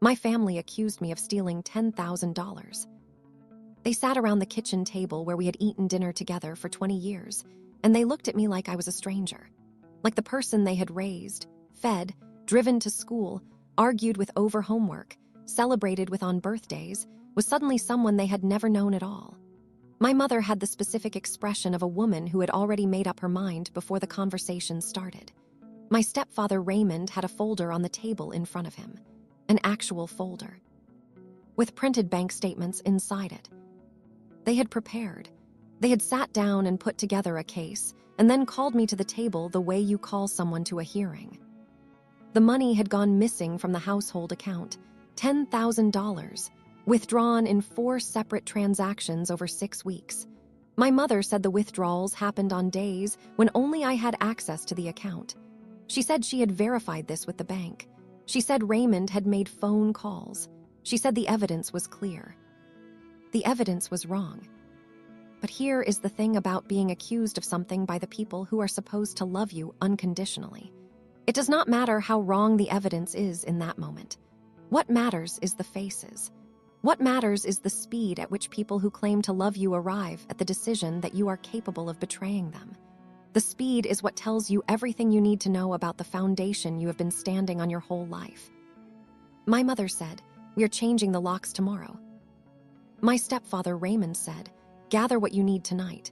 My family accused me of stealing $10,000. They sat around the kitchen table where we had eaten dinner together for 20 years, and they looked at me like I was a stranger, like the person they had raised, fed, driven to school, argued with over homework, celebrated with on birthdays, was suddenly someone they had never known at all. My mother had the specific expression of a woman who had already made up her mind before the conversation started. My stepfather Raymond had a folder on the table in front of him, an actual folder, with printed bank statements inside it. They had prepared. They had sat down and put together a case, and then called me to the table the way you call someone to a hearing. The money had gone missing from the household account, $10,000, withdrawn in 4 separate transactions over 6 weeks. My mother said the withdrawals happened on days when only I had access to the account. She said she had verified this with the bank. She said Raymond had made phone calls. She said the evidence was clear. The evidence was wrong. But here is the thing about being accused of something by the people who are supposed to love you unconditionally. It does not matter how wrong the evidence is in that moment. What matters is the faces. What matters is the speed at which people who claim to love you arrive at the decision that you are capable of betraying them. The speed is what tells you everything you need to know about the foundation you have been standing on your whole life. My mother said, "We are changing the locks tomorrow." My stepfather Raymond said, "Gather what you need tonight."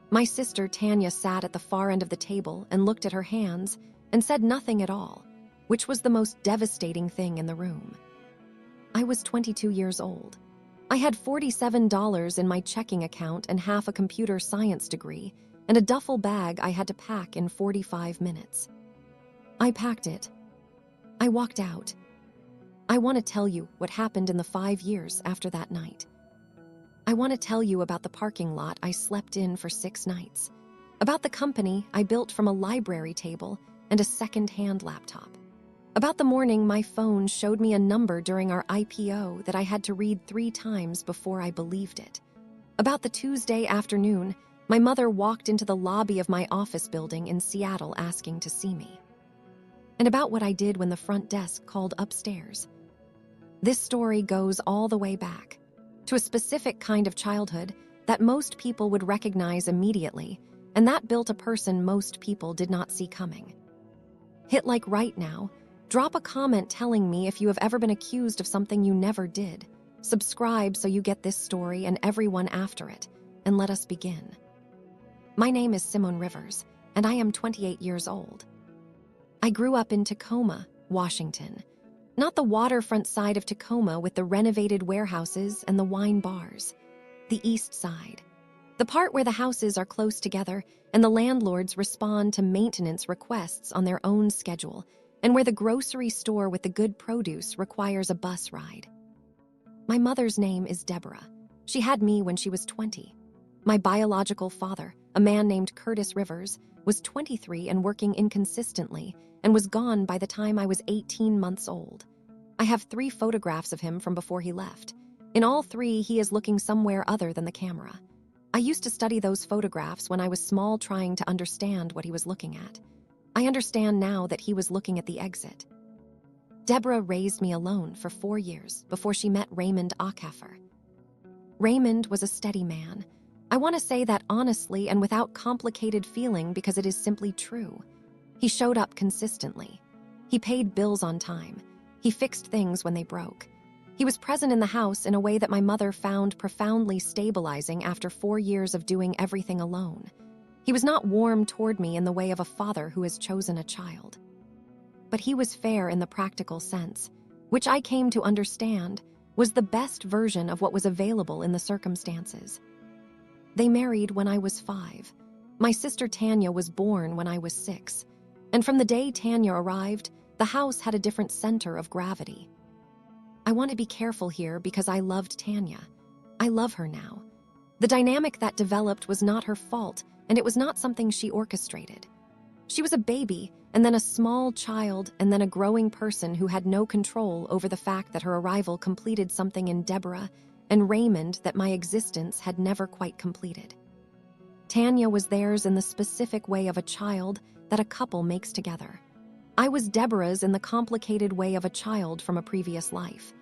My sister Tanya sat at the far end of the table and looked at her hands and said nothing at all, which was the most devastating thing in the room. I was 22 years old. I had $47 in my checking account and half a computer science degree and a duffel bag I had to pack in 45 minutes. I packed it. I walked out. I want to tell you what happened in the 5 years after that night. I want to tell you about the parking lot I slept in for 6 nights, about the company I built from a library table and a second-hand laptop, about the morning my phone showed me a number during our IPO that I had to read 3 times before I believed it, about the Tuesday afternoon my mother walked into the lobby of my office building in Seattle asking to see me, and about what I did when the front desk called upstairs. This story goes all the way back to a specific kind of childhood that most people would recognize immediately, and that built a person most people did not see coming. Hit like right now, drop a comment telling me if you have ever been accused of something you never did. Subscribe so you get this story and everyone after it, and let us begin. My name is Simone Rivers, and I am 28 years old. I grew up in Tacoma, Washington. Not the waterfront side of Tacoma with the renovated warehouses and the wine bars. The east side. The part where the houses are close together and the landlords respond to maintenance requests on their own schedule, and where the grocery store with the good produce requires a bus ride. My mother's name is Deborah. She had me when she was 20. My biological father, a man named Curtis Rivers, was 23 and working inconsistently and was gone by the time I was 18 months old. I have 3 photographs of him from before he left. In all 3, he is looking somewhere other than the camera. I used to study those photographs when I was small, trying to understand what he was looking at. I understand now that he was looking at the exit. Deborah raised me alone for 4 years before she met Raymond Ackheffer. Raymond was a steady man. I want to say that honestly and without complicated feeling because it is simply true. He showed up consistently. He paid bills on time. He fixed things when they broke. He was present in the house in a way that my mother found profoundly stabilizing after 4 years of doing everything alone. He was not warm toward me in the way of a father who has chosen a child. But he was fair in the practical sense, which I came to understand was the best version of what was available in the circumstances. They married when I was 5. My sister Tanya was born when I was 6. And from the day Tanya arrived, the house had a different center of gravity. I want to be careful here because I loved Tanya. I love her now. The dynamic that developed was not her fault, and it was not something she orchestrated. She was a baby, and then a small child, and then a growing person who had no control over the fact that her arrival completed something in Deborah and Raymond that my existence had never quite completed. Tanya was theirs in the specific way of a child that a couple makes together. I was Deborah's in the complicated way of a child from a previous life.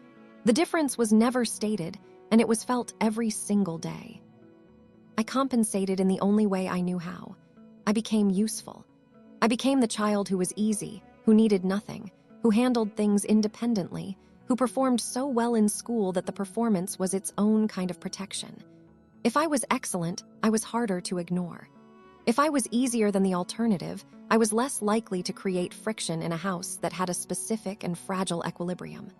The difference was never stated, and it was felt every single day. I compensated in the only way I knew how. I became useful. I became the child who was easy, who needed nothing, who handled things independently, who performed so well in school that the performance was its own kind of protection. If I was excellent, I was harder to ignore. If I was easier than the alternative, I was less likely to create friction in a house that had a specific and fragile equilibrium.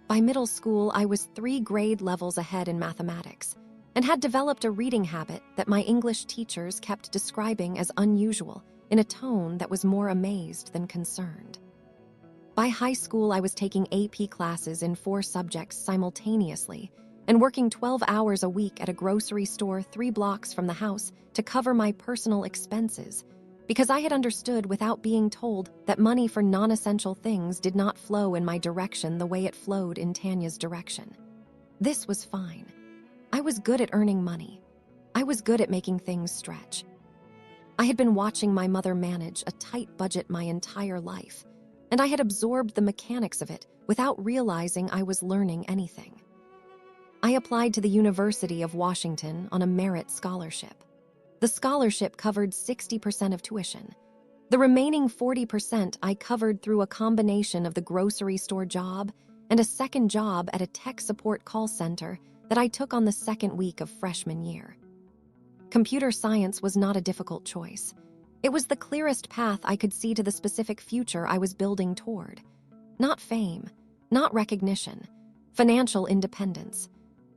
By middle school, I was 3 grade levels ahead in mathematics and had developed a reading habit that my English teachers kept describing as unusual in a tone that was more amazed than concerned. By high school, I was taking AP classes in 4 subjects simultaneously and working 12 hours a week at a grocery store 3 blocks from the house to cover my personal expenses, because I had understood without being told that money for non-essential things did not flow in my direction the way it flowed in Tanya's direction. This was fine. I was good at earning money. I was good at making things stretch. I had been watching my mother manage a tight budget my entire life, and I had absorbed the mechanics of it without realizing I was learning anything. I applied to the University of Washington on a merit scholarship. The scholarship covered 60% of tuition. The remaining 40% I covered through a combination of the grocery store job and a second job at a tech support call center that I took on the second week of freshman year. Computer science was not a difficult choice. It was the clearest path I could see to the specific future I was building toward. Not fame, not recognition, financial independence.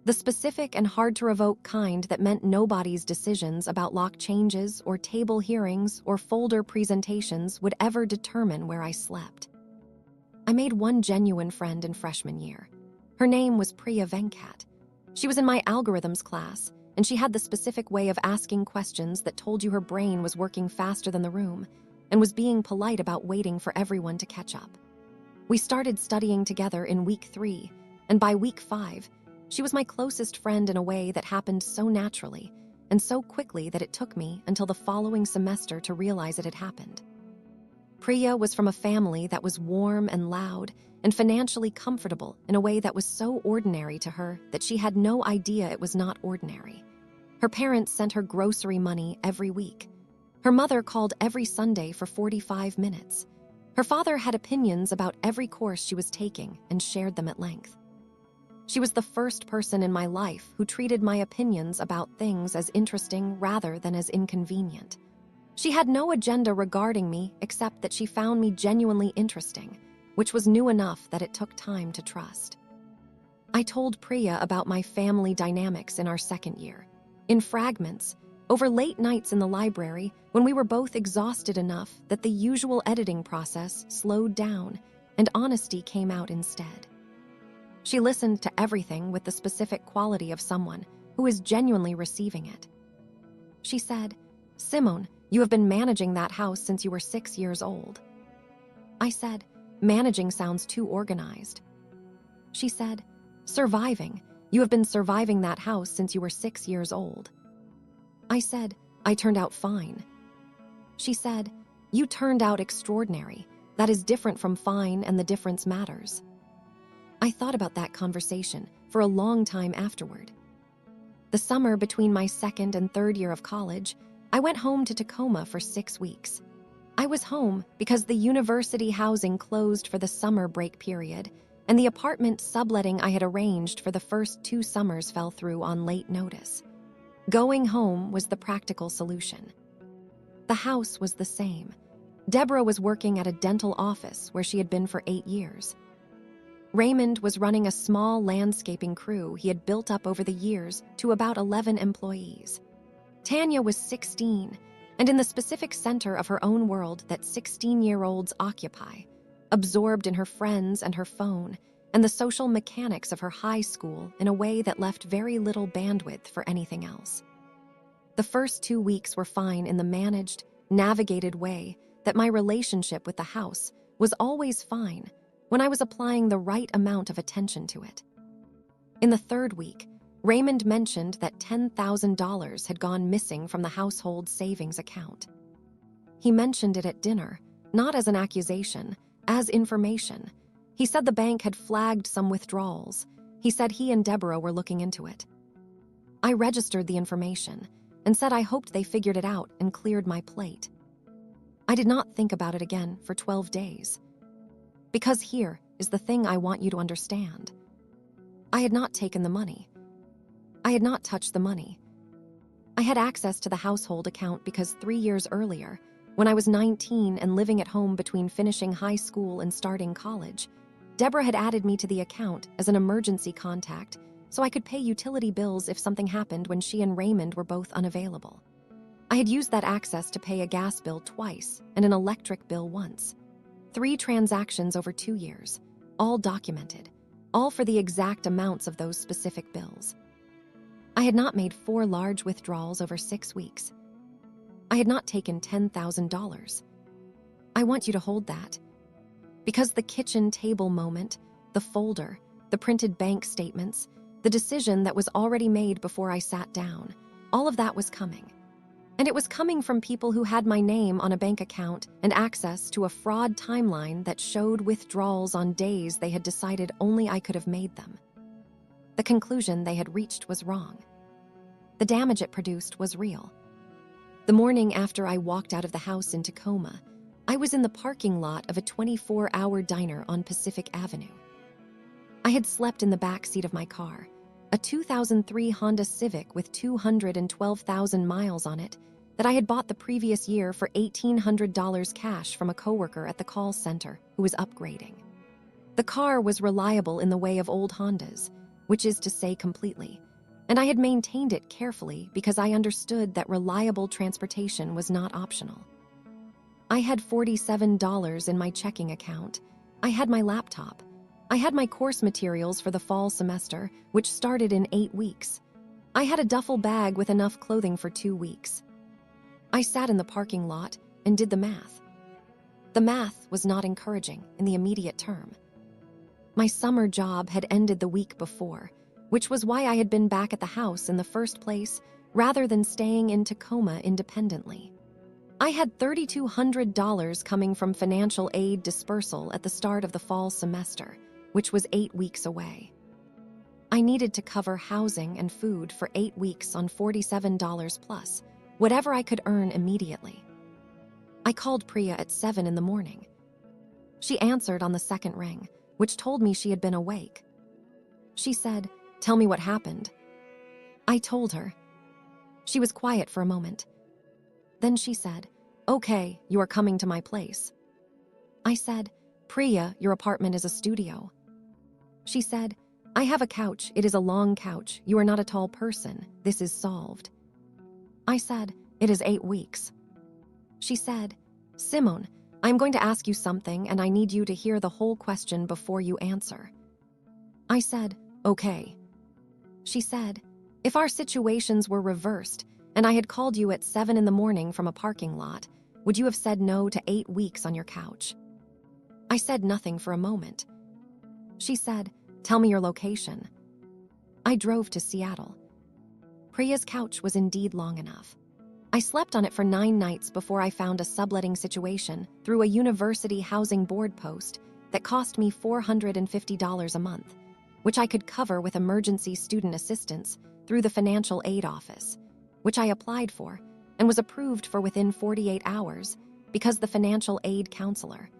The specific and hard-to-revoke kind that meant nobody's decisions about lock changes or table hearings or folder presentations would ever determine where I slept. I made one genuine friend in freshman year. Her name was Priya Venkat. She was in my algorithms class, and she had the specific way of asking questions that told you her brain was working faster than the room and was being polite about waiting for everyone to catch up. We started studying together in week 3, and by week 5, she was my closest friend in a way that happened so naturally and so quickly that it took me until the following semester to realize it had happened. Priya was from a family that was warm and loud and financially comfortable in a way that was so ordinary to her that she had no idea it was not ordinary. Her parents sent her grocery money every week. Her mother called every Sunday for 45 minutes. Her father had opinions about every course she was taking and shared them at length. She was the first person in my life who treated my opinions about things as interesting rather than as inconvenient. She had no agenda regarding me except that she found me genuinely interesting, which was new enough that it took time to trust. I told Priya about my family dynamics in our second year, in fragments, over late nights in the library when we were both exhausted enough that the usual editing process slowed down and honesty came out instead. She listened to everything with the specific quality of someone who is genuinely receiving it. She said, "Simone, you have been managing that house since you were 6 years old." I said, "Managing sounds too organized." She said, "Surviving. You have been surviving that house since you were 6 years old." I said, "I turned out fine." She said, "You turned out extraordinary. That is different from fine, and the difference matters." I thought about that conversation for a long time afterward. The summer between my second and third year of college, I went home to Tacoma for 6 weeks. I was home because the university housing closed for the summer break period, and the apartment subletting I had arranged for the first 2 summers fell through on late notice. Going home was the practical solution. The house was the same. Deborah was working at a dental office where she had been for 8 years. Raymond was running a small landscaping crew he had built up over the years to about 11 employees. Tanya was 16, and in the specific center of her own world that 16-year-olds occupy, absorbed in her friends and her phone, and the social mechanics of her high school in a way that left very little bandwidth for anything else. The first 2 weeks were fine in the managed, navigated way that my relationship with the house was always fine when I was applying the right amount of attention to it. In the 3rd week, Raymond mentioned that $10,000 had gone missing from the household savings account. He mentioned it at dinner, not as an accusation, as information. He said the bank had flagged some withdrawals. He said he and Deborah were looking into it. I registered the information and said I hoped they figured it out and cleared my plate. I did not think about it again for 12 days. Because here is the thing I want you to understand. I had not taken the money. I had not touched the money. I had access to the household account because 3 years earlier, when I was 19 and living at home between finishing high school and starting college, Deborah had added me to the account as an emergency contact so I could pay utility bills if something happened when she and Raymond were both unavailable. I had used that access to pay a gas bill twice and an electric bill once. 3 transactions over 2 years, all documented, all for the exact amounts of those specific bills. I had not made 4 large withdrawals over 6 weeks. I had not taken $10,000. I want you to hold that. Because the kitchen table moment, the folder, the printed bank statements, the decision that was already made before I sat down, all of that was coming. And it was coming from people who had my name on a bank account and access to a fraud timeline that showed withdrawals on days they had decided only I could have made them. The conclusion they had reached was wrong. The damage it produced was real. The morning after I walked out of the house in Tacoma, I was in the parking lot of a 24-hour diner on Pacific Avenue. I had slept in the back seat of my car, a 2003 Honda Civic with 212,000 miles on it that I had bought the previous year for $1,800 cash from a coworker at the call center who was upgrading. The car was reliable in the way of old Hondas, which is to say completely, and I had maintained it carefully because I understood that reliable transportation was not optional. I had $47 in my checking account. I had my laptop. I had my course materials for the fall semester, which started in 8 weeks. I had a duffel bag with enough clothing for 2 weeks. I sat in the parking lot and did the math. The math was not encouraging in the immediate term. My summer job had ended the week before, which was why I had been back at the house in the first place rather than staying in Tacoma independently. I had $3,200 coming from financial aid dispersal at the start of the fall semester, which was 8 weeks away. I needed to cover housing and food for 8 weeks on $47 plus, whatever I could earn immediately. I called Priya at 7 in the morning. She answered on the second ring, which told me she had been awake. She said, "Tell me what happened." I told her. She was quiet for a moment. Then she said, "Okay, you are coming to my place." I said, "Priya, your apartment is a studio." She said, "I have a couch. It is a long couch. You are not a tall person. This is solved." I said, "It is 8 weeks." She said, "Simone, I'm going to ask you something and I need you to hear the whole question before you answer." I said, "Okay." She said, "If our situations were reversed and I had called you at 7 in the morning from a parking lot, would you have said no to 8 weeks on your couch?" I said nothing for a moment. She said, "Tell me your location." I drove to Seattle. Priya's couch was indeed long enough. I slept on it for 9 nights before I found a subletting situation through a university housing board post that cost me $450 a month, which I could cover with emergency student assistance through the financial aid office, which I applied for and was approved for within 48 hours because the financial aid counselor,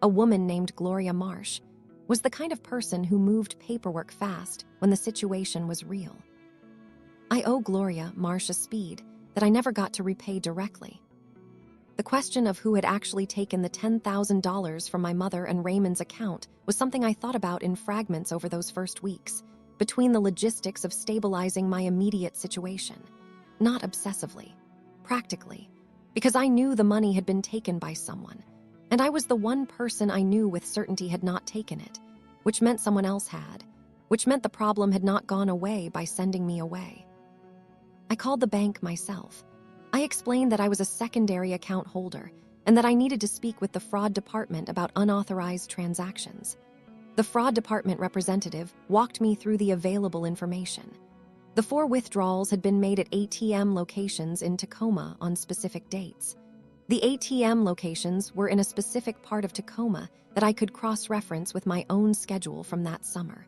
a woman named Gloria Marsh, was the kind of person who moved paperwork fast when the situation was real. I owe Gloria Marsh a speed that I never got to repay directly. The question of who had actually taken the $10,000 from my mother and Raymond's account was something I thought about in fragments over those first weeks, between the logistics of stabilizing my immediate situation. Not obsessively, practically, because I knew the money had been taken by someone, and I was the one person I knew with certainty had not taken it, which meant someone else had, which meant the problem had not gone away by sending me away. I called the bank myself. I explained that I was a secondary account holder and that I needed to speak with the fraud department about unauthorized transactions. The fraud department representative walked me through the available information. The 4 withdrawals had been made at ATM locations in Tacoma on specific dates. The ATM locations were in a specific part of Tacoma that I could cross-reference with my own schedule from that summer.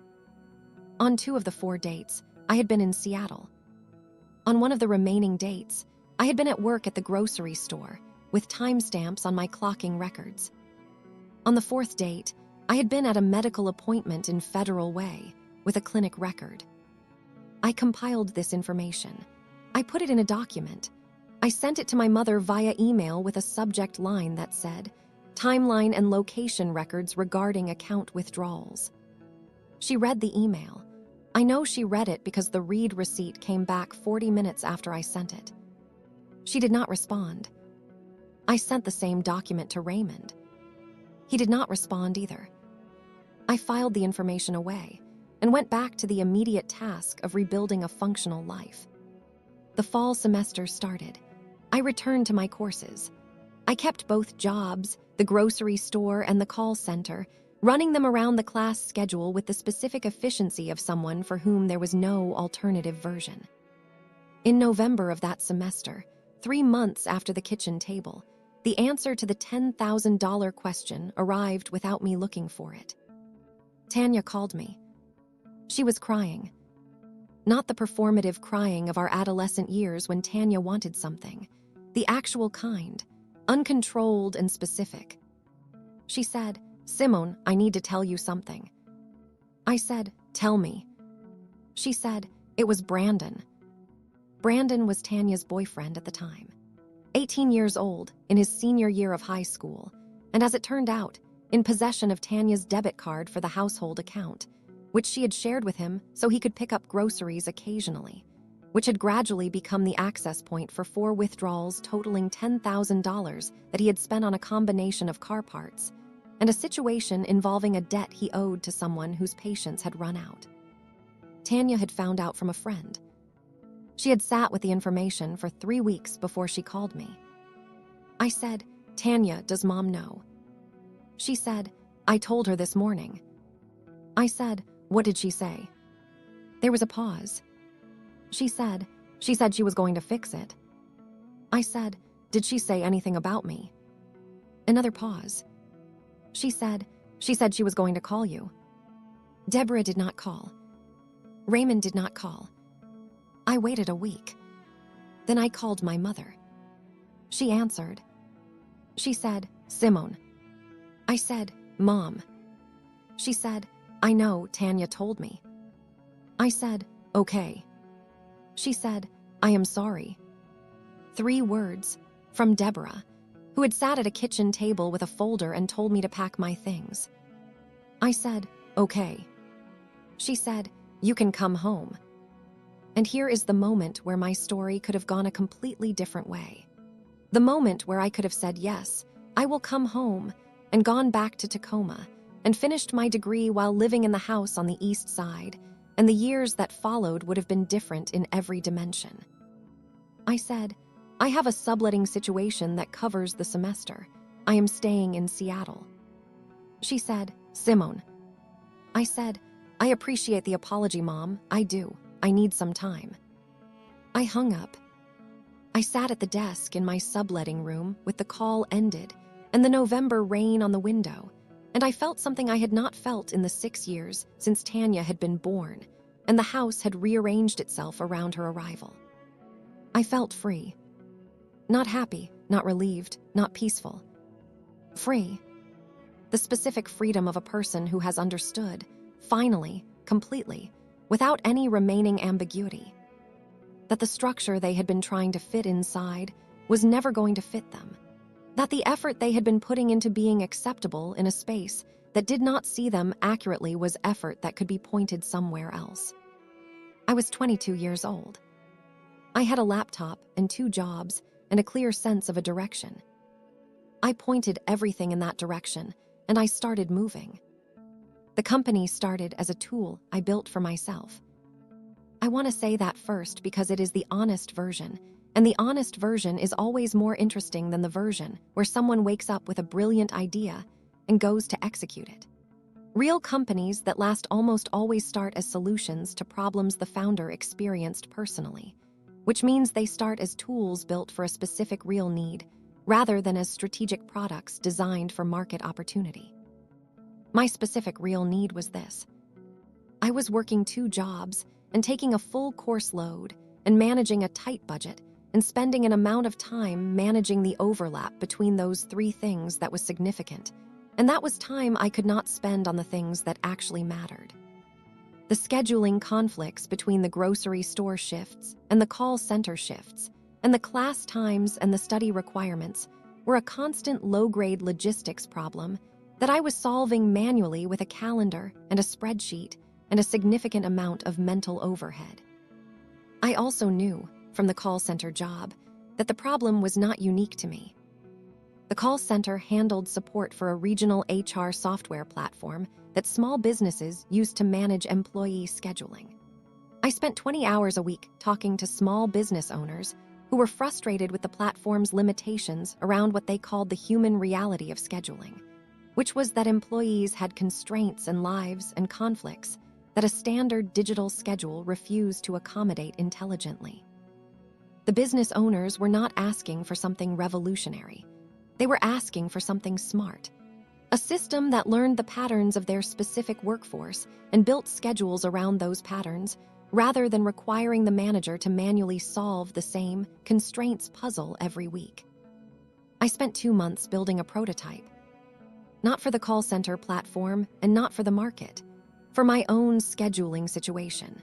On 2 of the 4 dates, I had been in Seattle. On one of the remaining dates, I had been at work at the grocery store, with timestamps on my clocking records. On the 4th date, I had been at a medical appointment in Federal Way, with a clinic record. I compiled this information. I put it in a document. I sent it to my mother via email with a subject line that said, "Timeline and location records regarding account withdrawals." She read the email. I know she read it because the read receipt came back 40 minutes after I sent it. She did not respond. I sent the same document to Raymond. He did not respond either. I filed the information away and went back to the immediate task of rebuilding a functional life. The fall semester started. I returned to my courses. I kept both jobs, the grocery store and the call center, running them around the class schedule with the specific efficiency of someone for whom there was no alternative version. In November of that semester, 3 months after the kitchen table, the answer to the $10,000 question arrived without me looking for it. Tanya called me. She was crying. Not the performative crying of our adolescent years when Tanya wanted something, the actual kind, uncontrolled and specific. She said, "Simone, I need to tell you something." I said, "Tell me." She said, "It was Brandon." Brandon was Tanya's boyfriend at the time. 18 years old, in his senior year of high school, and as it turned out, in possession of Tanya's debit card for the household account, which she had shared with him so he could pick up groceries occasionally, which had gradually become the access point for 4 withdrawals totaling $10,000 that he had spent on a combination of car parts, and a situation involving a debt he owed to someone whose patience had run out. Tanya had found out from a friend. She had sat with the information for 3 weeks before she called me. I said, "Tanya, does Mom know?" She said, "I told her this morning." I said, "What did she say?" There was a pause. She said she was going to fix it. I said, "Did she say anything about me?" Another pause. She said she was going to call you. Deborah did not call. Raymond did not call. I waited a week. Then I called my mother. She answered. She said, "Simone." I said, "Mom." She said, "I know, Tanya told me." I said, "Okay." She said, "I am sorry." 3 words from Deborah, who had sat at a kitchen table with a folder and told me to pack my things. I said, "Okay." She said, "You can come home." And here is the moment where my story could have gone a completely different way. The moment where I could have said, "Yes, I will come home," and gone back to Tacoma, and finished my degree while living in the house on the east side, and the years that followed would have been different in every dimension. I said, "I have a subletting situation that covers the semester. I am staying in Seattle." She said, "Simone." I said, "I appreciate the apology, Mom. I do. I need some time." I hung up. I sat at the desk in my subletting room with the call ended and the November rain on the window, and I felt something I had not felt in the 6 years since Tanya had been born, and the house had rearranged itself around her arrival. I felt free. Not happy, not relieved, not peaceful. Free. The specific freedom of a person who has understood, finally, completely, without any remaining ambiguity, that the structure they had been trying to fit inside was never going to fit them, that the effort they had been putting into being acceptable in a space that did not see them accurately was effort that could be pointed somewhere else. I was 22 years old. I had a laptop and 2 jobs and a clear sense of a direction. I pointed everything in that direction, and I started moving. The company started as a tool I built for myself. I want to say that first because it is the honest version, and the honest version is always more interesting than the version where someone wakes up with a brilliant idea and goes to execute it. Real companies that last almost always start as solutions to problems the founder experienced personally, which means they start as tools built for a specific real need, rather than as strategic products designed for market opportunity. My specific real need was this. I was working 2 jobs and taking a full course load and managing a tight budget and spending an amount of time managing the overlap between those 3 things that was significant, and that was time I could not spend on the things that actually mattered. The scheduling conflicts between the grocery store shifts and the call center shifts, and the class times and the study requirements were a constant low-grade logistics problem that I was solving manually with a calendar and a spreadsheet and a significant amount of mental overhead. I also knew, from the call center job, that the problem was not unique to me. The call center handled support for a regional HR software platform that small businesses used to manage employee scheduling. I spent 20 hours a week talking to small business owners who were frustrated with the platform's limitations around what they called the human reality of scheduling, which was that employees had constraints and lives and conflicts that a standard digital schedule refused to accommodate intelligently. The business owners were not asking for something revolutionary. They were asking for something smart. A system that learned the patterns of their specific workforce and built schedules around those patterns, rather than requiring the manager to manually solve the same constraints puzzle every week. I spent 2 months building a prototype. Not for the call center platform and not for the market, for my own scheduling situation.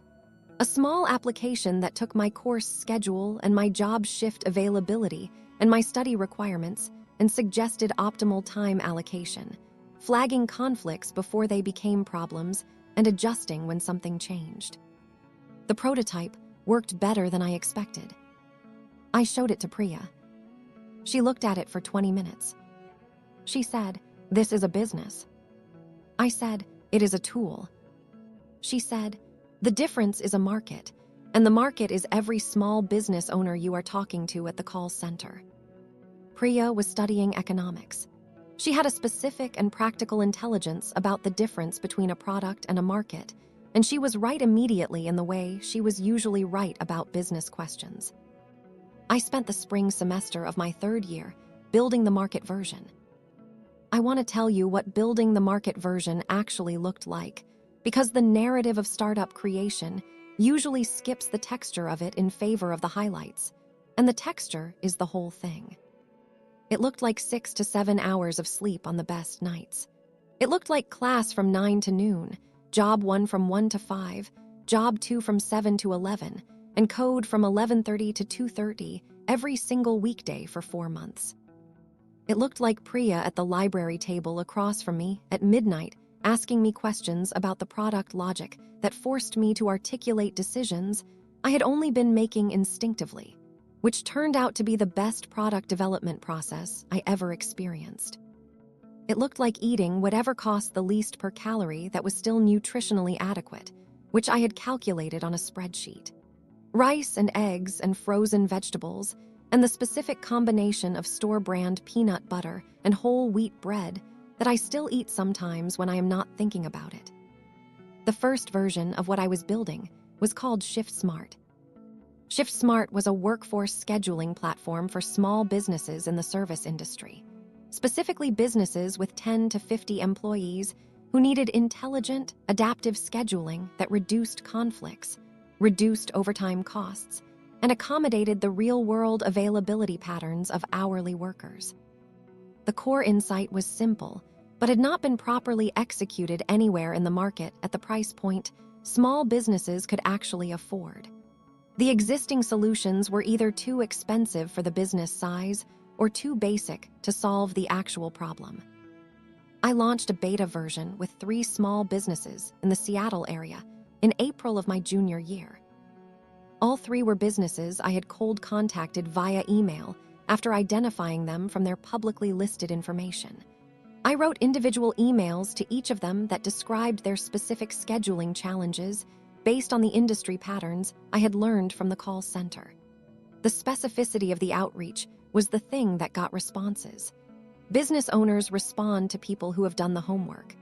A small application that took my course schedule and my job shift availability and my study requirements and suggested optimal time allocation, flagging conflicts before they became problems and adjusting when something changed. The prototype worked better than I expected. I showed it to Priya. She looked at it for 20 minutes. She said, "This is a business." I said, "It is a tool." She said, "The difference is a market, and the market is every small business owner you are talking to at the call center." Priya was studying economics. She had a specific and practical intelligence about the difference between a product and a market, and she was right immediately in the way she was usually right about business questions. I spent the spring semester of my 3rd year building the market version. I want to tell you what building the market version actually looked like, because the narrative of startup creation usually skips the texture of it in favor of the highlights, and the texture is the whole thing. It looked like 6 to 7 hours of sleep on the best nights. It looked like class from 9 to noon, job 1 from 1 to 5, job 2 from 7 to 11, and code from 11:30 to 2:30 every single weekday for 4 months. It looked like Priya at the library table across from me at midnight asking me questions about the product logic that forced me to articulate decisions I had only been making instinctively, which turned out to be the best product development process I ever experienced. It looked like eating whatever cost the least per calorie that was still nutritionally adequate, which I had calculated on a spreadsheet. Rice and eggs and frozen vegetables, and the specific combination of store-brand peanut butter and whole wheat bread that I still eat sometimes when I am not thinking about it. The first version of what I was building was called Shift Smart. Shift Smart was a workforce scheduling platform for small businesses in the service industry, specifically businesses with 10 to 50 employees who needed intelligent, adaptive scheduling that reduced conflicts, reduced overtime costs, and accommodated the real-world availability patterns of hourly workers. The core insight was simple, but had not been properly executed anywhere in the market at the price point small businesses could actually afford. The existing solutions were either too expensive for the business size or too basic to solve the actual problem. I launched a beta version with 3 small businesses in the Seattle area in April of my junior year. All 3 were businesses I had cold contacted via email after identifying them from their publicly listed information. I wrote individual emails to each of them that described their specific scheduling challenges based on the industry patterns I had learned from the call center. The specificity of the outreach was the thing that got responses. Business owners respond to people who have done the homework.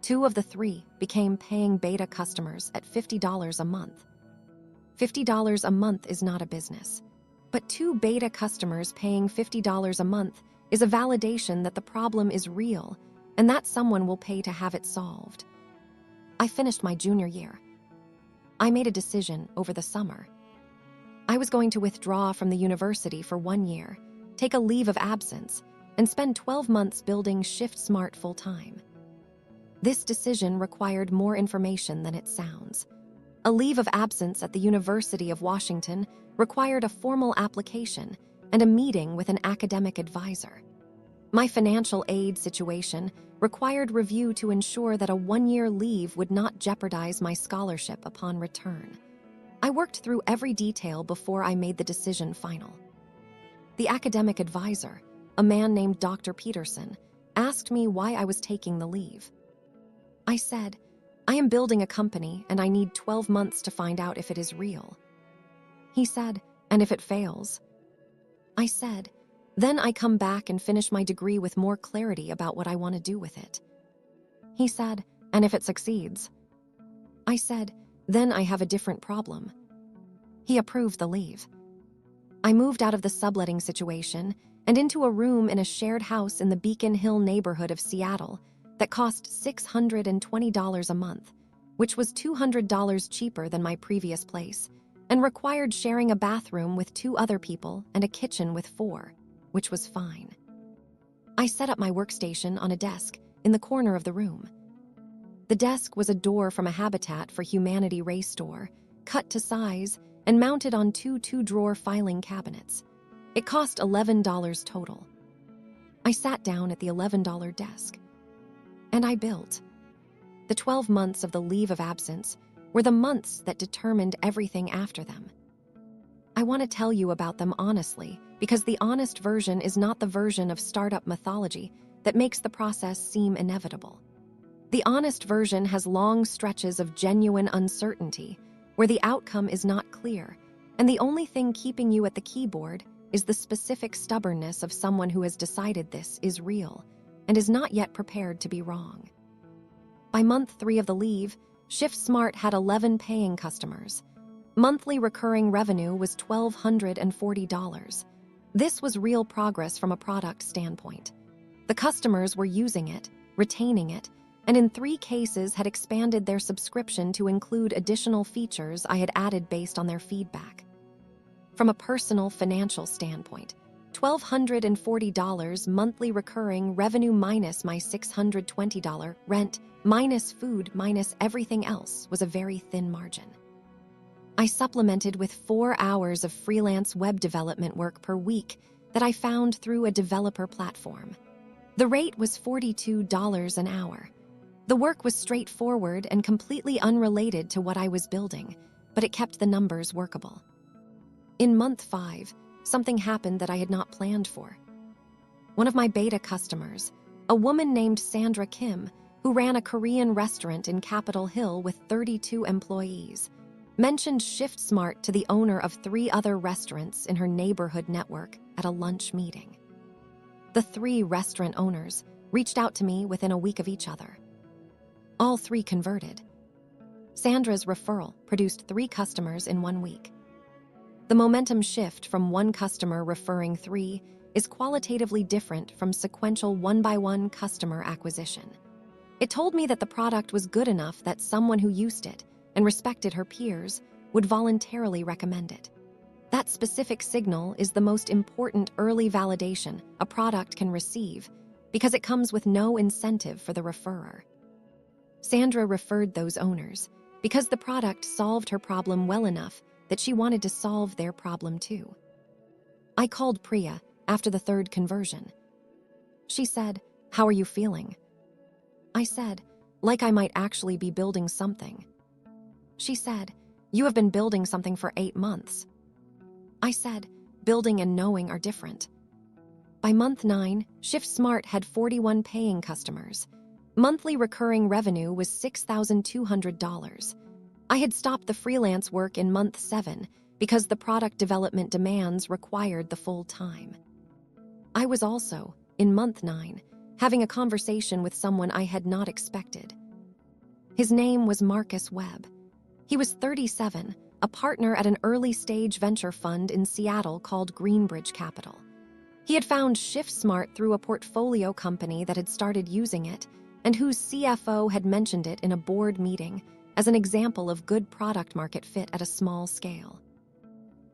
2 of the 3 became paying beta customers at $50 a month. $50 a month is not a business. But 2 beta customers paying $50 a month is a validation that the problem is real and that someone will pay to have it solved. I finished my junior year. I made a decision over the summer. I was going to withdraw from the university for 1 year, take a leave of absence, and spend 12 months building ShiftSmart full-time. This decision required more information than it sounds. A leave of absence at the University of Washington required a formal application and a meeting with an academic advisor. My financial aid situation required review to ensure that a 1-year leave would not jeopardize my scholarship upon return. I worked through every detail before I made the decision final. The academic advisor, a man named Dr. Peterson, asked me why I was taking the leave. I said, I am building a company and I need 12 months to find out if it is real. He said, and if it fails? I said, then I come back and finish my degree with more clarity about what I want to do with it. He said, and if it succeeds? I said, then I have a different problem. He approved the leave. I moved out of the subletting situation and into a room in a shared house in the Beacon Hill neighborhood of Seattle that cost $620 a month, which was $200 cheaper than my previous place, and required sharing a bathroom with 2 other people and a kitchen with 4, which was fine. I set up my workstation on a desk in the corner of the room. The desk was a door from a Habitat for Humanity race store, cut to size and mounted on 2 2-drawer filing cabinets. It cost $11 total. I sat down at the $11 desk. And I built. The 12 months of the leave of absence were the months that determined everything after them. I want to tell you about them honestly, because the honest version is not the version of startup mythology that makes the process seem inevitable. The honest version has long stretches of genuine uncertainty, where the outcome is not clear, and the only thing keeping you at the keyboard is the specific stubbornness of someone who has decided this is real and is not yet prepared to be wrong. By month 3 of the leave, ShiftSmart had 11 paying customers. Monthly recurring revenue was $1,240. This was real progress from a product standpoint. The customers were using it, retaining it, and in 3 cases had expanded their subscription to include additional features I had added based on their feedback. From a personal financial standpoint, $1,240 monthly recurring revenue minus my $620 rent, minus food, minus everything else was a very thin margin. I supplemented with 4 hours of freelance web development work per week that I found through a developer platform. The rate was $42 an hour. The work was straightforward and completely unrelated to what I was building, but it kept the numbers workable. In month 5, something happened that I had not planned for. One of my beta customers, a woman named Sandra Kim, who ran a Korean restaurant in Capitol Hill with 32 employees, mentioned ShiftSmart to the owner of 3 other restaurants in her neighborhood network at a lunch meeting. The 3 restaurant owners reached out to me within a week of each other. All 3 converted. Sandra's referral produced 3 customers in 1 week. The momentum shift from 1 customer referring 3 is qualitatively different from sequential 1-by-1 customer acquisition. It told me that the product was good enough that someone who used it and respected her peers would voluntarily recommend it. That specific signal is the most important early validation a product can receive because it comes with no incentive for the referrer. Sandra referred those owners because the product solved her problem well enough that she wanted to solve their problem too. I called Priya after the 3rd conversion. She said, "How are you feeling?" I said, "Like I might actually be building something." She said, "You have been building something for 8 months." I said, "Building and knowing are different." By month 9, ShiftSmart had 41 paying customers. Monthly recurring revenue was $6,200. I had stopped the freelance work in month 7 because the product development demands required the full time. I was also, in month 9, having a conversation with someone I had not expected. His name was Marcus Webb. He was 37, a partner at an early-stage venture fund in Seattle called Greenbridge Capital. He had found ShiftSmart through a portfolio company that had started using it and whose CFO had mentioned it in a board meeting as an example of good product-market fit at a small scale.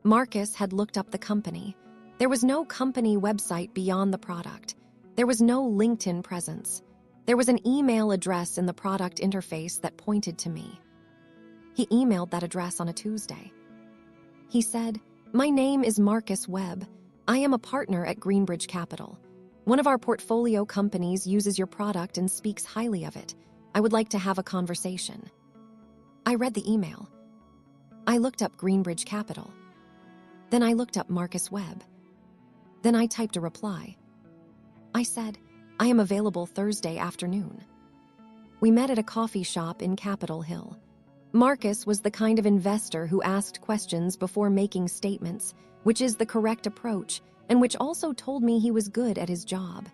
Marcus had looked up the company. There was no company website beyond the product. There was no LinkedIn presence. There was an email address in the product interface that pointed to me. He emailed that address on a Tuesday. He said, "My name is Marcus Webb. I am a partner at Greenbridge Capital. One of our portfolio companies uses your product and speaks highly of it. I would like to have a conversation." I read the email. I looked up Greenbridge Capital. Then I looked up Marcus Webb. Then I typed a reply. I said, "I am available Thursday afternoon." We met at a coffee shop in Capitol Hill. Marcus was the kind of investor who asked questions before making statements, which is the correct approach, and which also told me he was good at his job.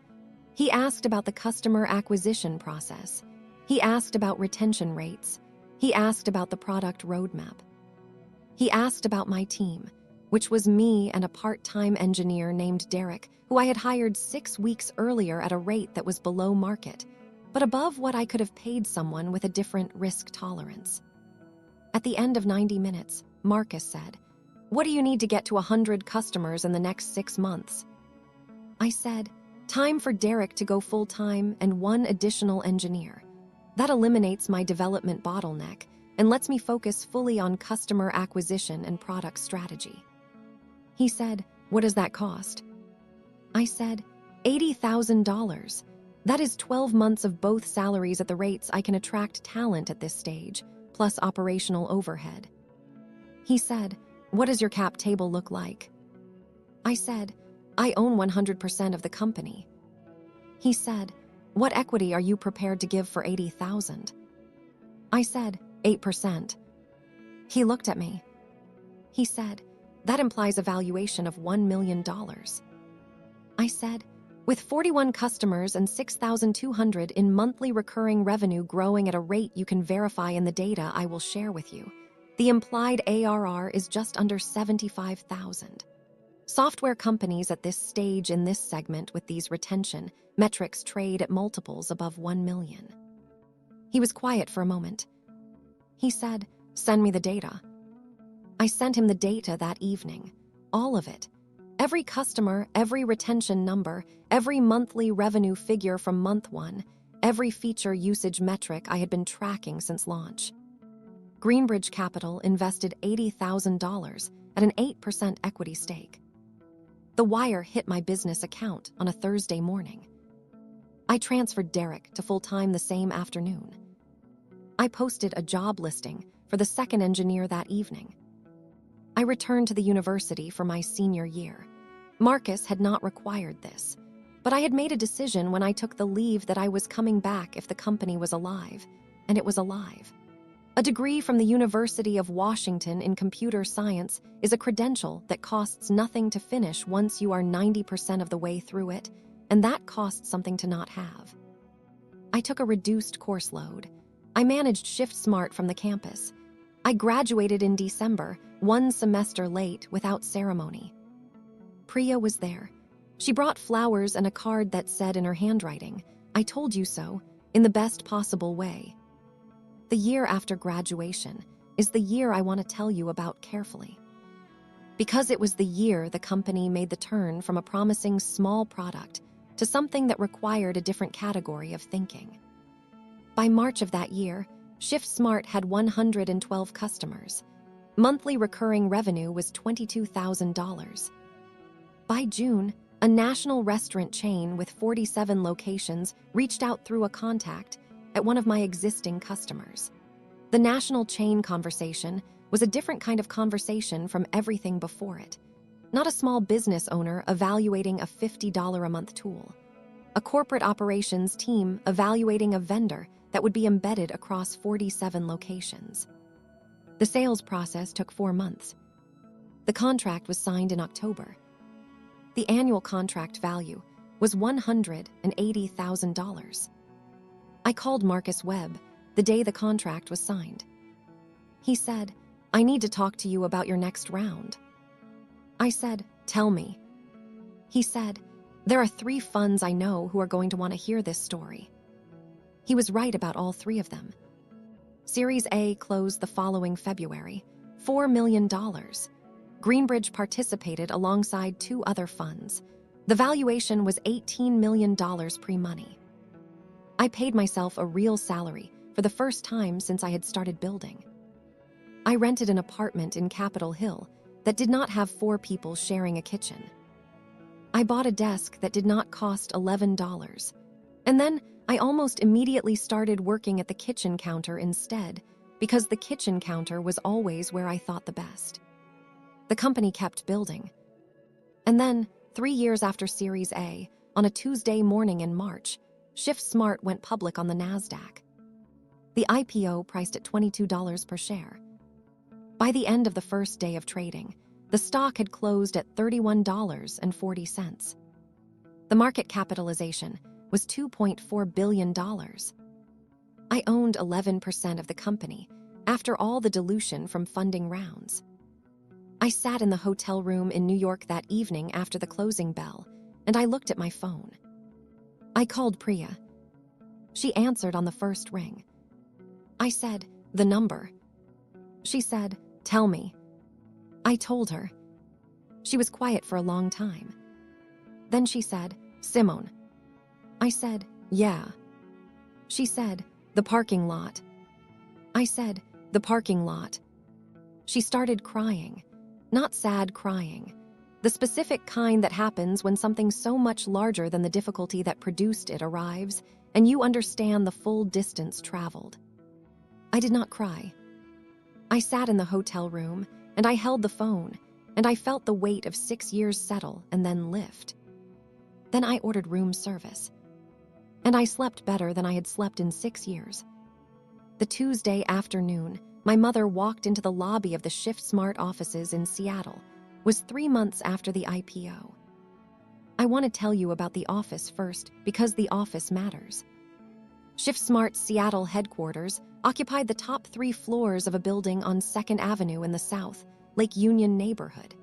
He asked about the customer acquisition process. He asked about retention rates. He asked about the product roadmap. He asked about my team, which was me and a part-time engineer named Derek, who I had hired 6 weeks earlier at a rate that was below market, but above what I could have paid someone with a different risk tolerance. At the end of 90 minutes, Marcus said, "What do you need to get to 100 customers in the next 6 months?" I said, "Time for Derek to go full-time and 1 additional engineer. That eliminates my development bottleneck and lets me focus fully on customer acquisition and product strategy." He said, "What does that cost?" I said, $80,000. That is 12 months of both salaries at the rates I can attract talent at this stage, plus operational overhead. He said, "What does your cap table look like?" I said, "I own 100% of the company." He said, "What equity are you prepared to give for $80,000? I said, 8%. He looked at me. He said, "That implies a valuation of $1 million. I said, "With 41 customers and 6,200 in monthly recurring revenue growing at a rate you can verify in the data I will share with you, the implied ARR is just under 75,000. Software companies at this stage in this segment with these retention metrics trade at multiples above 1 million. He was quiet for a moment. He said, "Send me the data." I sent him the data that evening, all of it. Every customer, every retention number, every monthly revenue figure from month 1, every feature usage metric I had been tracking since launch. Greenbridge Capital invested $80,000 at an 8% equity stake. The wire hit my business account on a Thursday morning. I transferred Derek to full-time the same afternoon. I posted a job listing for the second engineer that evening. I returned to the university for my senior year. Marcus had not required this, but I had made a decision when I took the leave that I was coming back if the company was alive, and it was alive. A degree from the University of Washington in computer science is a credential that costs nothing to finish once you are 90% of the way through it, and that costs something to not have. I took a reduced course load. I managed ShiftSmart from the campus. I graduated in December, 1 semester late, without ceremony. Priya was there. She brought flowers and a card that said in her handwriting, "I told you so," in the best possible way. The year after graduation is the year I want to tell you about carefully. Because it was the year the company made the turn from a promising small product to something that required a different category of thinking. By March of that year, ShiftSmart had 112 customers. Monthly recurring revenue was $22,000. By June, a national restaurant chain with 47 locations reached out through a contact at one of my existing customers. The national chain conversation was a different kind of conversation from everything before it. Not a small business owner evaluating a $50 a month tool. A corporate operations team evaluating a vendor that would be embedded across 47 locations. The sales process took 4 months. The contract was signed in October. The annual contract value was $180,000. I called Marcus Webb the day the contract was signed. He said, I need to talk to you about your next round. I said, tell me. He said, there are 3 funds I know who are going to want to hear this story. He was right about all 3 of them. Series A closed the following February, $4 million. Greenbridge participated alongside 2 other funds. The valuation was $18 million pre-money. I paid myself a real salary for the first time since I had started building. I rented an apartment in Capitol Hill that did not have 4 people sharing a kitchen. I bought a desk that did not cost $11. And then I almost immediately started working at the kitchen counter instead, because the kitchen counter was always where I thought the best. The company kept building. And then, 3 years after Series A, on a Tuesday morning in March, ShiftSmart went public on the NASDAQ. The IPO priced at $22 per share. By the end of the first day of trading, the stock had closed at $31.40. The market capitalization was $2.4 billion. I owned 11% of the company after all the dilution from funding rounds. I sat in the hotel room in New York that evening after the closing bell, and I looked at my phone. I called Priya. She answered on the first ring. I said, the number. She said, tell me. I told her. She was quiet for a long time. Then she said, Simone. I said, yeah. She said, the parking lot. I said, the parking lot. She started crying, not sad crying, the specific kind that happens when something so much larger than the difficulty that produced it arrives and you understand the full distance traveled. I did not cry. I sat in the hotel room and I held the phone and I felt the weight of 6 years settle and then lift. Then I ordered room service. And I slept better than I had slept in 6 years. The Tuesday afternoon, my mother walked into the lobby of the ShiftSmart offices in Seattle. Was 3 months after the IPO. I want to tell you about the office first because the office matters. ShiftSmart's Seattle headquarters occupied the top 3 floors of a building on 2nd Avenue in the South, Lake Union neighborhood,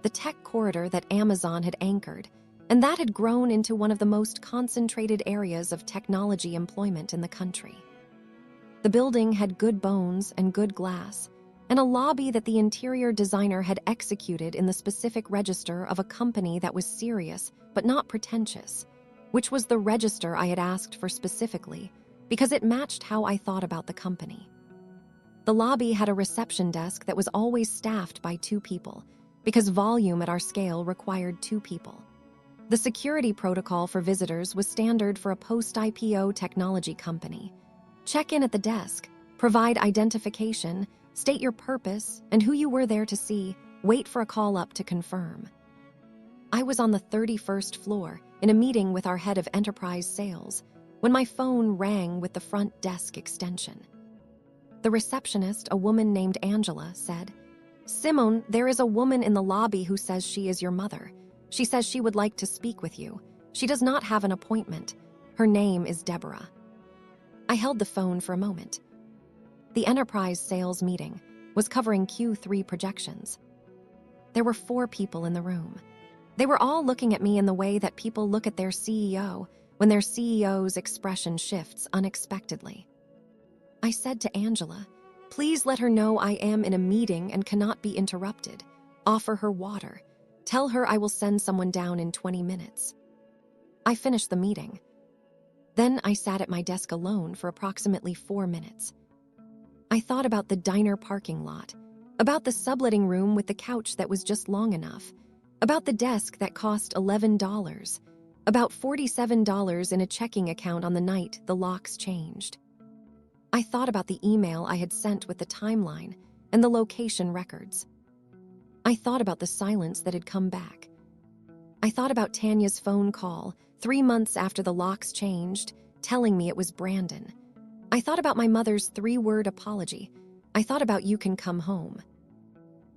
the tech corridor that Amazon had anchored, and that had grown into one of the most concentrated areas of technology employment in the country. The building had good bones and good glass, and a lobby that the interior designer had executed in the specific register of a company that was serious but not pretentious, which was the register I had asked for specifically because it matched how I thought about the company. The lobby had a reception desk that was always staffed by 2 people because volume at our scale required 2 people. The security protocol for visitors was standard for a post-IPO technology company. Check in at the desk, provide identification, state your purpose and who you were there to see, wait for a call up to confirm. I was on the 31st floor in a meeting with our head of enterprise sales when my phone rang with the front desk extension. The receptionist, a woman named Angela, said, Simone, there is a woman in the lobby who says she is your mother. She says she would like to speak with you. She does not have an appointment. Her name is Deborah. I held the phone for a moment. The enterprise sales meeting was covering Q3 projections. There were 4 people in the room. They were all looking at me in the way that people look at their CEO when their CEO's expression shifts unexpectedly. I said to Angela, please let her know I am in a meeting and cannot be interrupted. Offer her water. Tell her I will send someone down in 20 minutes. I finished the meeting. Then I sat at my desk alone for approximately 4 minutes. I thought about the diner parking lot, about the subletting room with the couch that was just long enough, about the desk that cost $11, about $47 in a checking account on the night the locks changed. I thought about the email I had sent with the timeline and the location records. I thought about the silence that had come back. I thought about Tanya's phone call 3 months after the locks changed, telling me it was Brandon. I thought about my mother's 3-word apology. I thought about you can come home.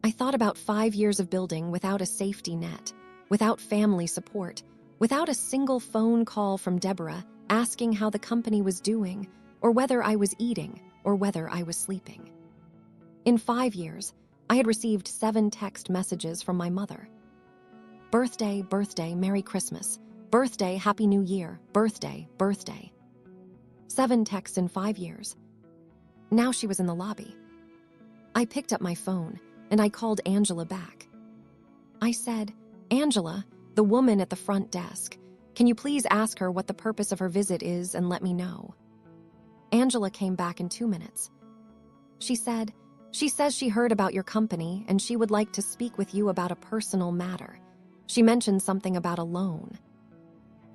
I thought about 5 years of building without a safety net, without family support, without a single phone call from Deborah asking how the company was doing, or whether I was eating, or whether I was sleeping. In 5 years, I had received 7 text messages from my mother. Birthday, birthday, Merry Christmas. Birthday, Happy New Year. Birthday, birthday. 7 texts in 5 years. Now she was in the lobby. I picked up my phone and I called Angela back. I said, "Angela, the woman at the front desk, can you please ask her what the purpose of her visit is and let me know?" Angela came back in 2 minutes. She said, "She says she heard about your company and she would like to speak with you about a personal matter. She mentioned something about a loan."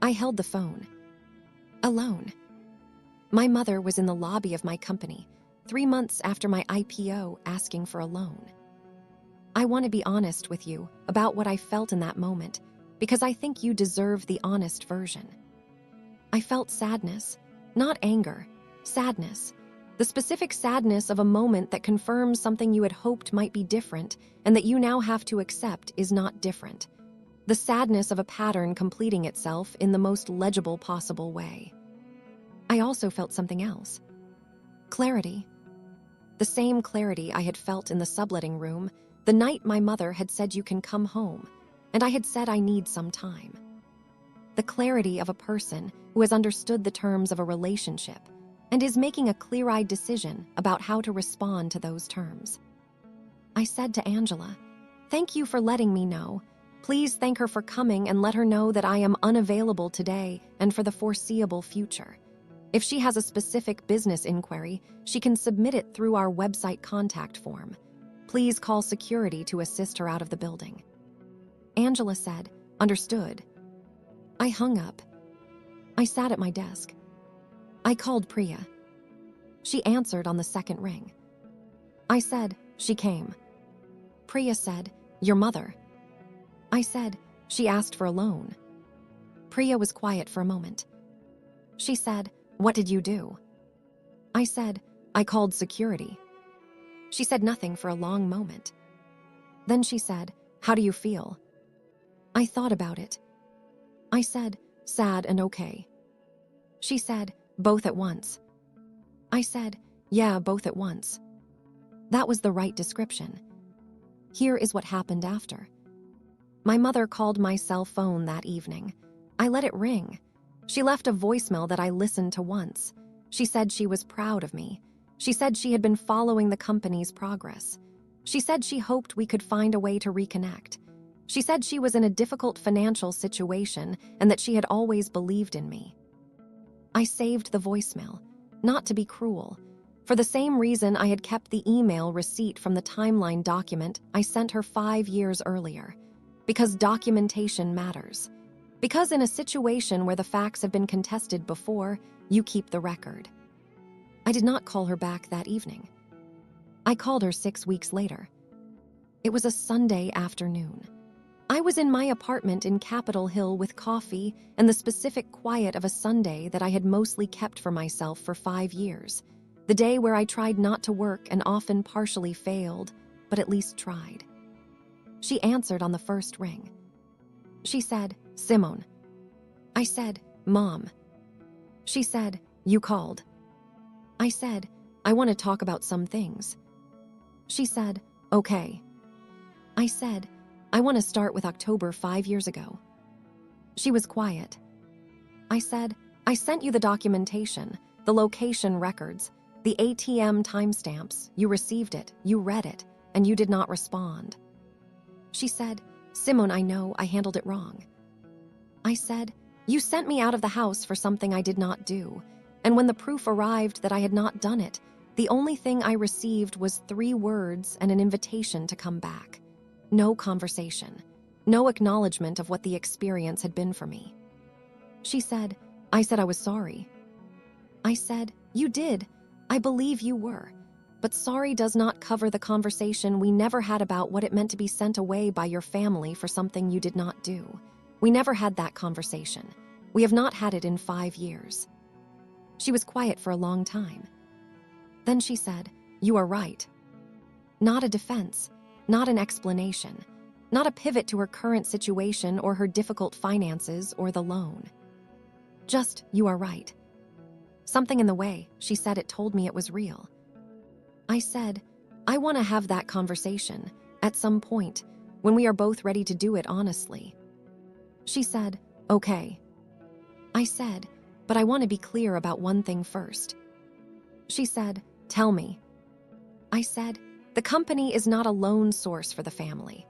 I held the phone. A loan. My mother was in the lobby of my company 3 months after my IPO asking for a loan. I want to be honest with you about what I felt in that moment because I think you deserve the honest version. I felt sadness, not anger, sadness. The specific sadness of a moment that confirms something you had hoped might be different and that you now have to accept is not different. The sadness of a pattern completing itself in the most legible possible way. I also felt something else. Clarity. The same clarity I had felt in the subletting room the night my mother had said you can come home, and I had said I need some time. The clarity of a person who has understood the terms of a relationship and is making a clear-eyed decision about how to respond to those terms. I said to Angela, "Thank you for letting me know. Please thank her for coming and let her know that I am unavailable today and for the foreseeable future. If she has a specific business inquiry, she can submit it through our website contact form. Please call security to assist her out of the building." Angela said, "Understood." I hung up. I sat at my desk. I called Priya. She answered on the second ring. I said, "She came." Priya said, "Your mother." I said, "She asked for a loan." Priya was quiet for a moment. She said, "What did you do?" I said, "I called security." She said nothing for a long moment. Then she said, "How do you feel?" I thought about it. I said, "Sad and okay." She said, "Both at once." I said, "Yeah, both at once." That was the right description. Here is what happened after. My mother called my cell phone that evening. I let it ring. She left a voicemail that I listened to once. She said she was proud of me. She said she had been following the company's progress. She said she hoped we could find a way to reconnect. She said she was in a difficult financial situation and that she had always believed in me. I saved the voicemail, not to be cruel. For the same reason I had kept the email receipt from the timeline document I sent her 5 years earlier. Because documentation matters. Because in a situation where the facts have been contested before, you keep the record. I did not call her back that evening. I called her 6 weeks later. It was a Sunday afternoon. I was in my apartment in Capitol Hill with coffee and the specific quiet of a Sunday that I had mostly kept for myself for 5 years. The day where I tried not to work and often partially failed, but at least tried. She answered on the first ring. She said, "Simone." I said, "Mom." She said, "You called." I said, "I want to talk about some things." She said, "Okay." I said, "I want to start with October 5 years ago." She was quiet. I said, "I sent you the documentation, the location records, the ATM timestamps. You received it, you read it, and you did not respond." She said, "Simone, I know I handled it wrong." I said, "You sent me out of the house for something I did not do, and when the proof arrived that I had not done it, the only thing I received was 3 words and an invitation to come back. No conversation, no acknowledgement of what the experience had been for me." She said, "I said I was sorry." I said, "You did. I believe you were. But sorry does not cover the conversation we never had about what it meant to be sent away by your family for something you did not do. We never had that conversation. We have not had it in 5 years." She was quiet for a long time. Then she said, "You are right." Not a defense, not an explanation, not a pivot to her current situation or her difficult finances or the loan. Just, "You are right." Something in the way she said it told me it was real. I said, I want to have that conversation, at some point, when we are both ready to do it honestly. She said, okay. I said, but I want to be clear about one thing first. She said, tell me. I said, the company is not a loan source for the family.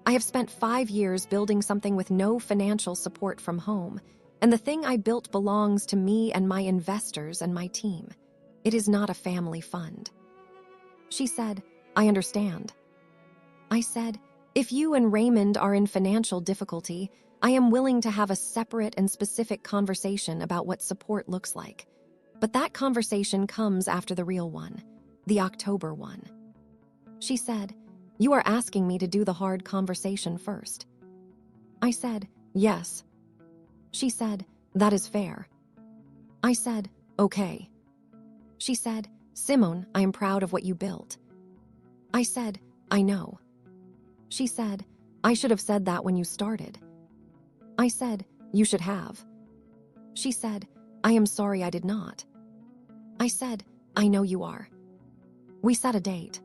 I have spent 5 years building something with no financial support from home, and the thing I built belongs to me and my investors and my team. It is not a family fund. She said, I understand. I said, if you and Raymond are in financial difficulty, I am willing to have a separate and specific conversation about what support looks like. But that conversation comes after the real one, the October one. She said, you are asking me to do the hard conversation first. I said, yes. She said, that is fair. I said, okay. She said, Simone, I am proud of what you built. I said, I know. She said, I should have said that when you started. I said, you should have. She said, I am sorry I did not. I said, I know you are. We set a date.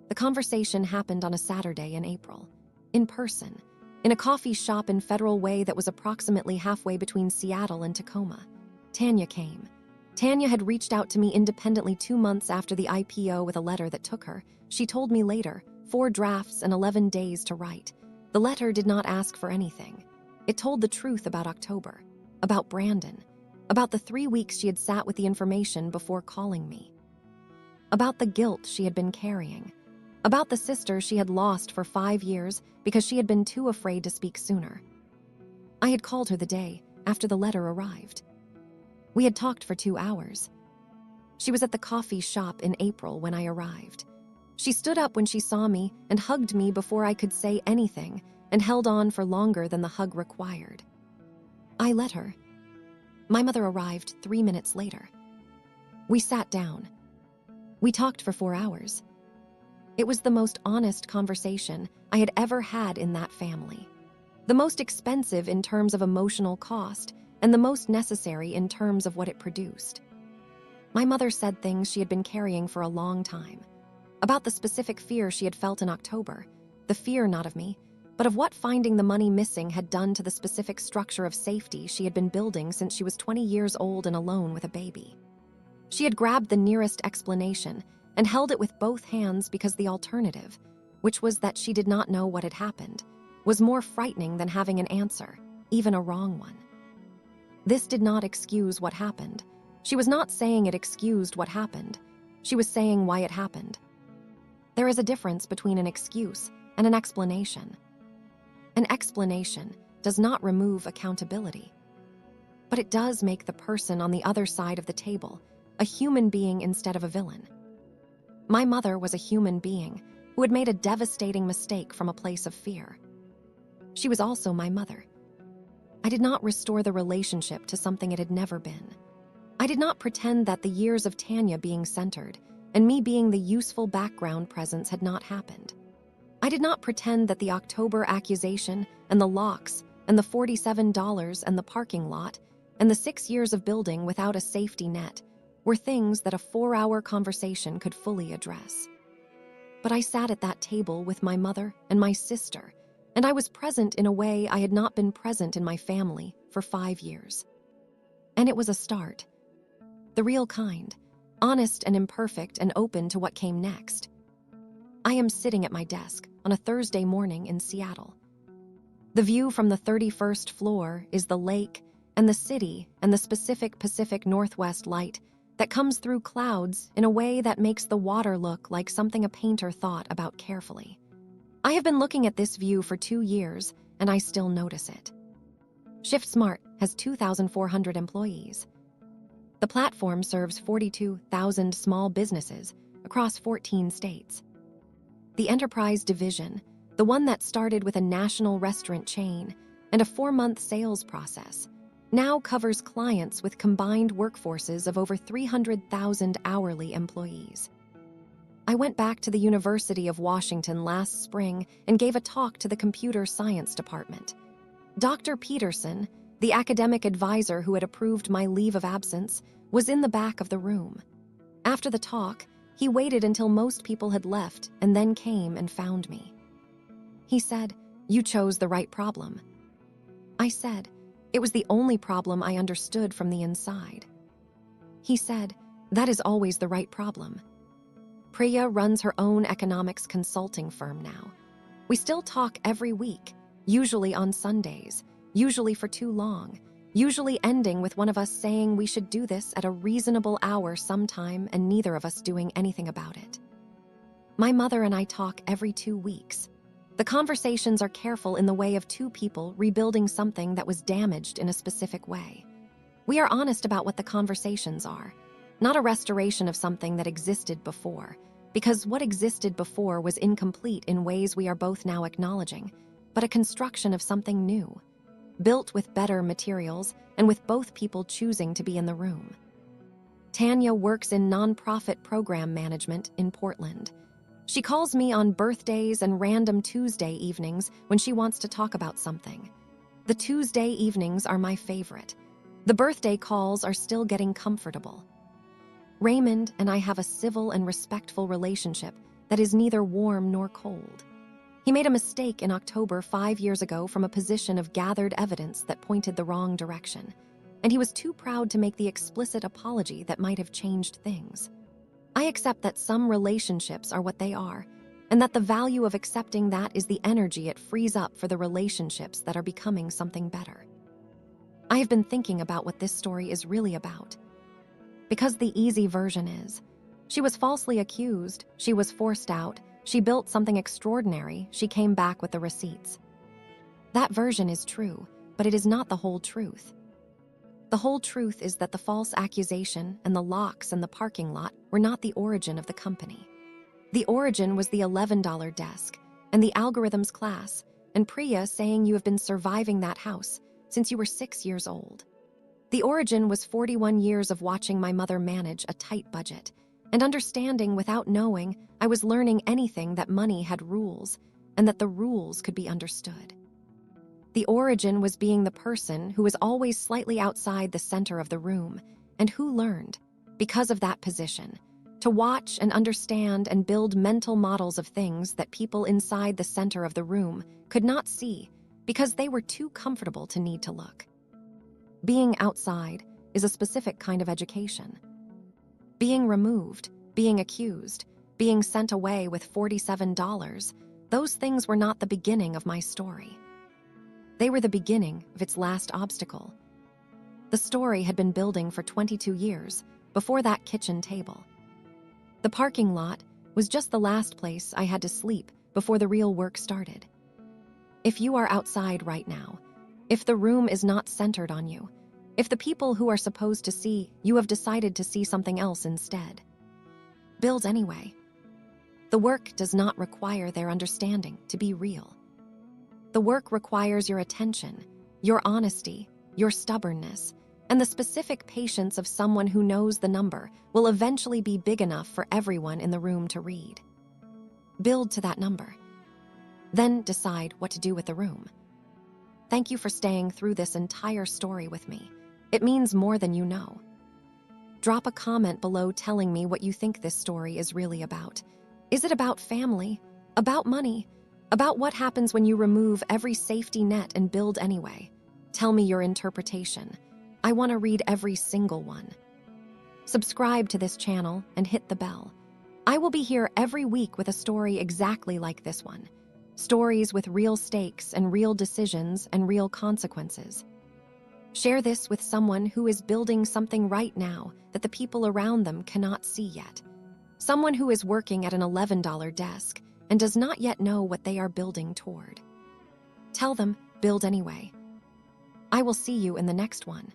The conversation happened on a Saturday in April, in person, in a coffee shop in Federal Way that was approximately halfway between Seattle and Tacoma. Tanya came. Tanya had reached out to me independently 2 months after the IPO with a letter that took her. She told me later, 4 drafts and 11 days to write. The letter did not ask for anything. It told the truth about October, about Brandon, about the 3 weeks she had sat with the information before calling me, about the guilt she had been carrying, about the sister she had lost for 5 years because she had been too afraid to speak sooner. I had called her the day after the letter arrived. We had talked for 2 hours. She was at the coffee shop in April when I arrived. She stood up when she saw me and hugged me before I could say anything and held on for longer than the hug required. I let her. My mother arrived 3 minutes later. We sat down. We talked for 4 hours. It was the most honest conversation I had ever had in that family. The most expensive in terms of emotional cost, and the most necessary in terms of what it produced. My mother said things she had been carrying for a long time, about the specific fear she had felt in October, the fear not of me, but of what finding the money missing had done to the specific structure of safety she had been building since she was 20 years old and alone with a baby. She had grabbed the nearest explanation and held it with both hands because the alternative, which was that she did not know what had happened, was more frightening than having an answer, even a wrong one. This did not excuse what happened. She was not saying it excused what happened. She was saying why it happened. There is a difference between an excuse and an explanation. An explanation does not remove accountability, but it does make the person on the other side of the table a human being instead of a villain. My mother was a human being who had made a devastating mistake from a place of fear. She was also my mother. I did not restore the relationship to something it had never been. I did not pretend that the years of Tanya being centered and me being the useful background presence had not happened. I did not pretend that the October accusation and the locks and the $47 and the parking lot and the 6 years of building without a safety net were things that a 4-hour conversation could fully address. But I sat at that table with my mother and my sister, and I was present in a way I had not been present in my family for 5 years. And it was a start. The real kind, honest and imperfect and open to what came next. I am sitting at my desk on a Thursday morning in Seattle. The view from the 31st floor is the lake and the city and the specific Pacific Northwest light that comes through clouds in a way that makes the water look like something a painter thought about carefully. I have been looking at this view for 2 years, and I still notice it. ShiftSmart has 2,400 employees. The platform serves 42,000 small businesses across 14 states. The enterprise division, the one that started with a national restaurant chain and a 4-month sales process, now covers clients with combined workforces of over 300,000 hourly employees. I went back to the University of Washington last spring and gave a talk to the computer science department. Dr. Peterson, the academic advisor who had approved my leave of absence, was in the back of the room. After the talk, He waited until most people had left and then came and found me. He said, "You chose the right problem." I said, "It was the only problem I understood from the inside." He said, "That is always the right problem." Priya runs her own economics consulting firm now. We still talk every week, usually on Sundays, usually for too long, usually ending with one of us saying we should do this at a reasonable hour sometime and neither of us doing anything about it. My mother and I talk every 2 weeks. The conversations are careful in the way of two people rebuilding something that was damaged in a specific way. We are honest about what the conversations are, not a restoration of something that existed before, because what existed before was incomplete in ways we are both now acknowledging, but a construction of something new, built with better materials and with both people choosing to be in the room. Tanya works in nonprofit program management in Portland. She calls me on birthdays and random Tuesday evenings when she wants to talk about something. The Tuesday evenings are my favorite. The birthday calls are still getting comfortable. Raymond and I have a civil and respectful relationship that is neither warm nor cold. He made a mistake in October 5 years ago from a position of gathered evidence that pointed the wrong direction, and he was too proud to make the explicit apology that might have changed things. I accept that some relationships are what they are, and that the value of accepting that is the energy it frees up for the relationships that are becoming something better. I have been thinking about what this story is really about. Because the easy version is, she was falsely accused, she was forced out, she built something extraordinary, she came back with the receipts. That version is true, but it is not the whole truth. The whole truth is that the false accusation and the locks and the parking lot were not the origin of the company. The origin was the $11 desk and the algorithms class and Priya saying you have been surviving that house since you were 6 years old. The origin was 41 years of watching my mother manage a tight budget and understanding without knowing I was learning anything that money had rules and that the rules could be understood. The origin was being the person who was always slightly outside the center of the room and who learned, because of that position, to watch and understand and build mental models of things that people inside the center of the room could not see because they were too comfortable to need to look. Being outside is a specific kind of education. Being removed, being accused, being sent away with $47, those things were not the beginning of my story. They were the beginning of its last obstacle. The story had been building for 22 years, before that kitchen table. The parking lot was just the last place I had to sleep before the real work started. If you are outside right now, if the room is not centered on you, if the people who are supposed to see you have decided to see something else instead, build anyway. The work does not require their understanding to be real. The work requires your attention, your honesty, your stubbornness, and the specific patience of someone who knows the number will eventually be big enough for everyone in the room to read. Build to that number. Then decide what to do with the room. Thank you for staying through this entire story with me. It means more than you know. Drop a comment below telling me what you think this story is really about. Is it about family? About money? About what happens when you remove every safety net and build anyway? Tell me your interpretation. I want to read every single one. Subscribe to this channel and hit the bell. I will be here every week with a story exactly like this one. Stories with real stakes and real decisions and real consequences. Share this with someone who is building something right now that the people around them cannot see yet. Someone who is working at an $11 desk and does not yet know what they are building toward. Tell them, build anyway. I will see you in the next one.